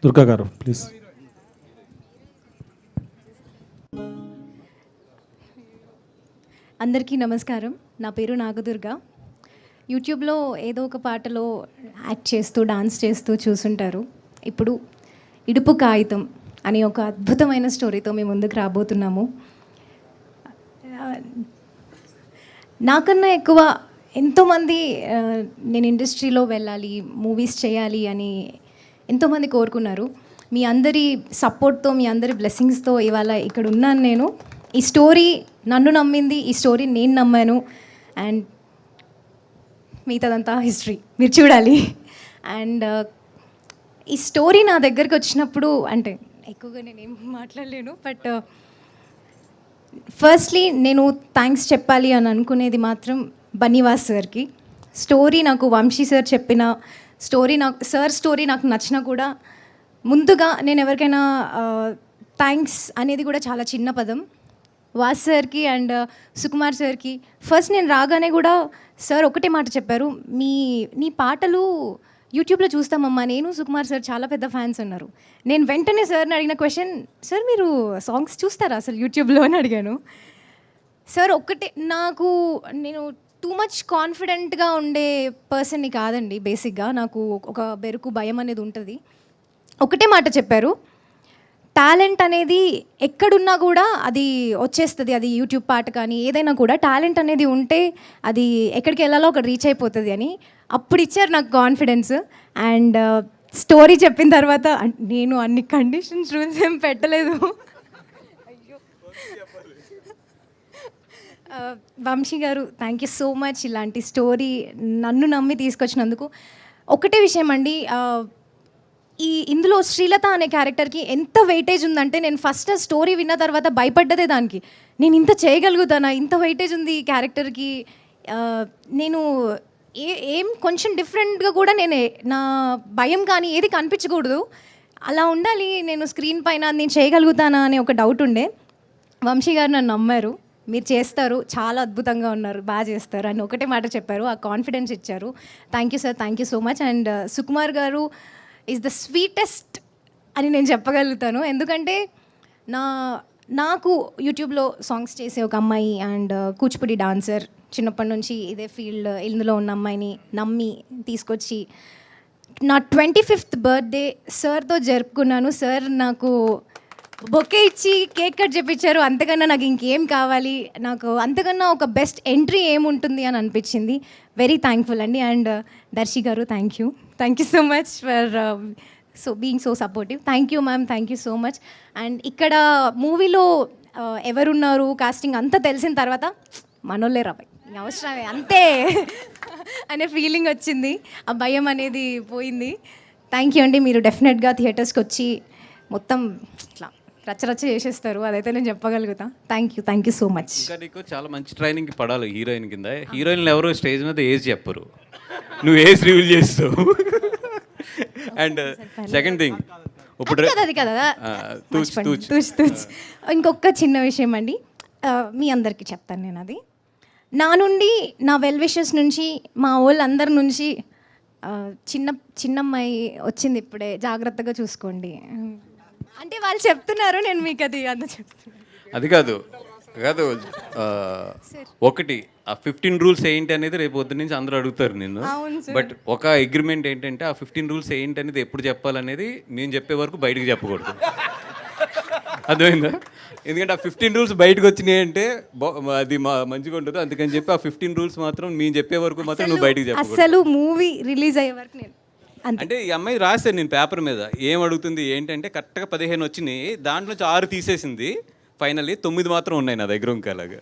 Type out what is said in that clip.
దుర్గా గారు ప్లీజ్. అందరికీ నమస్కారం. నా పేరు నాగదుర్గ. యూట్యూబ్లో ఏదో ఒక పాటలో యాక్ట్ చేస్తూ డాన్స్ చేస్తూ చూసుంటారు. ఇప్పుడు ఇడుపు కాగితం అనే ఒక అద్భుతమైన స్టోరీతో మేము ముందుకు రాబోతున్నాము. నాకన్నా ఎక్కువ ఎంతోమంది నేను ఇండస్ట్రీలో వెళ్ళాలి, మూవీస్ చేయాలి అని ఎంతోమంది కోరుకున్నారు. మీ అందరి సపోర్ట్తో, మీ అందరి బ్లెస్సింగ్స్తో ఇవాళ ఇక్కడ ఉన్నాను నేను. ఈ స్టోరీ నన్ను నమ్మింది, ఈ స్టోరీ నేను నమ్మాను. అండ్ మిగతాదంతా హిస్టరీ, మీరు చూడాలి. అండ్ ఈ స్టోరీ నా దగ్గరికి వచ్చినప్పుడు, అంటే ఎక్కువగా నేనేం మాట్లాడలేను, బట్ ఫస్ట్లీ నేను థ్యాంక్స్ చెప్పాలి అని అనుకునేది మాత్రం బన్నీవాస్ సార్కి. స్టోరీ నాకు వంశీ సార్ చెప్పిన స్టోరీ, స్టోరీ నాకు నచ్చినా కూడా ముందుగా నేను ఎవరికైనా థ్యాంక్స్ అనేది కూడా చాలా చిన్న పదం. వాస్ సార్కి అండ్ సుకుమార్ సార్కి ఫస్ట్ నేను రాగానే కూడా సార్ ఒకటే మాట చెప్పారు, నీ పాటలు యూట్యూబ్లో చూస్తామమ్మా, నేను సుకుమార్ సార్ చాలా పెద్ద ఫ్యాన్స్ అన్నారు. నేను వెంటనే సార్ని అడిగిన క్వశ్చన్, సార్ మీరు సాంగ్స్ చూస్తారా అసలు యూట్యూబ్లో అని అడిగాను. సార్ ఒక్కటే, నేను టూ మచ్ కాన్ఫిడెంట్గా ఉండే పర్సన్ని కాదండి. బేసిక్గా నాకు ఒక బెరుకు భయం అనేది ఉంటుంది. ఒకటే మాట చెప్పారు, టాలెంట్ అనేది ఎక్కడున్నా కూడా అది వచ్చేస్తుంది. అది యూట్యూబ్ పాట కానీ ఏదైనా కూడా టాలెంట్ అనేది ఉంటే అది ఎక్కడికి వెళ్ళాలో అక్కడ రీచ్ అయిపోతుంది అని అప్పుడు ఇచ్చారు నాకు కాన్ఫిడెన్స్. అండ్ స్టోరీ చెప్పిన తర్వాత నేను అన్ని కండిషన్స్ రూల్స్ ఏం పెట్టలేదు. వంశీ గారు థ్యాంక్ యూ సో మచ్ ఇలాంటి స్టోరీ నన్ను నమ్మి తీసుకొచ్చినందుకు. ఒకటే విషయం అండి, ఇందులో శ్రీలత అనే క్యారెక్టర్కి ఎంత వెయిటేజ్ ఉందంటే, నేను ఫస్ట్ స్టోరీ విన్న తర్వాత భయపడ్డదే దానికి. నేను ఇంత చేయగలుగుతానా, ఇంత వెయిటేజ్ ఉంది ఈ క్యారెక్టర్కి. నేను ఏం కొంచెం డిఫరెంట్గా కూడా నా భయం కానీ ఏది కనిపించకూడదు, అలా ఉండాలి నేను స్క్రీన్ పైన, నేను చేయగలుగుతానా అనే ఒక డౌట్ ఉండే. వంశీ గారు నన్ను నమ్మారు, మీరు చేస్తారు, చాలా అద్భుతంగా ఉన్నారు, బాగా చేస్తారు అని ఒకటే మాట చెప్పారు, ఆ కాన్ఫిడెన్స్ ఇచ్చారు. Thank you sir, thank you so much. And Sukumar గారు ఈజ్ ద స్వీటెస్ట్ అని నేను చెప్పగలుగుతాను. ఎందుకంటే నాకు యూట్యూబ్లో సాంగ్స్ చేసే ఒక అమ్మాయి అండ్ కూచిపూడి డాన్సర్, చిన్నప్పటి నుంచి ఇదే ఫీల్డ్ ఇందులో ఉన్న అమ్మాయిని నమ్మి తీసుకొచ్చి నా 25th బర్త్డే సార్తో జరుపుకున్నాను. సార్ నాకు బొకే ఇచ్చి కేక్ కట్ చేయించారు. అంతకన్నా నాకు ఇంకేం కావాలి, నాకు అంతకన్నా ఒక బెస్ట్ ఎంట్రీ ఏముంటుంది అని అనిపించింది. వెరీ థ్యాంక్ఫుల్ అండి. అండ్ దర్శి గారు thank you so much for being so supportive. Thank you ma'am, thank you so much. And ఇక్కడ మూవీలో ఎవరున్నారు, కాస్టింగ్ అంతా తెలిసిన తర్వాత మనోళ్ళే రాబాయ్ అవసరమే అంతే అనే ఫీలింగ్ వచ్చింది, ఆ భయం అనేది పోయింది. థ్యాంక్ యూ అండి. మీరు డెఫినెట్గా థియేటర్స్కి వచ్చి మొత్తం ఇట్లా రచ్చరచ్చ చేసేస్తారు, అదైతే నేను చెప్పగలుగుతా. Thank you so much. ఇంకా నీకు చాలా మంచి ట్రైనింగ్ పడాలి హీరోయిన్ కింద. హీరోయిన్లు ఎవరు స్టేజ్ మీద ఏజ్ చెప్పరు, నువ్వు ఏజ్ రివీల్ చేస్తావు. అండ్ సెకండ్ థింగ్, ఇప్పుడు అది కదా ఇంకొక చిన్న విషయం అండి, మీ అందరికీ చెప్తాను నేను. అది నా నుండి, నా వెల్ విషెస్ నుంచి, మా వాళ్ళందరి నుంచి, చిన్నమ్మాయి వచ్చింది ఇప్పుడే, జాగ్రత్తగా చూసుకోండి అంటే వాళ్ళు చెప్తున్నారు, నేను మీకు అది అంత చెప్తున్నాను. అది కాదు ఒకటి ఆ 15 రూల్స్ ఏంటి అనేది రేపు పొద్దున్న నుంచి అందరూ అడుగుతారు నిన్ను. బట్ ఒక అగ్రిమెంట్ ఏంటంటే ఆ 15 రూల్స్ ఏంటి అనేది ఎప్పుడు చెప్పాలనేది నేను చెప్పే వరకు బయటకు చెప్పకూడదు, అర్థమైందా? ఎందుకంటే ఆ 15 రూల్స్ బయటకు వచ్చినాయి అంటే అది మంచిగా ఉంటుంది. అందుకని చెప్పి ఆ 15 రూల్స్ మాత్రం నేను చెప్పే వరకు మాత్రం నువ్వు బయటకు చెప్పకూడదు. అసలు మూవీ రిలీజ్ అయ్యే వరకు నేను అంటే ఈ అమ్మాయి రాశాను నేను పేపర్ మీద ఏం అడుగుతుంది ఏంటంటే కరెక్ట్గా 15 వచ్చినాయి, దాంట్లో 6 తీసేసింది, ఫైనల్లీ 9 మాత్రం ఉన్నాయి నా దగ్గర ఇంకా అలాగా.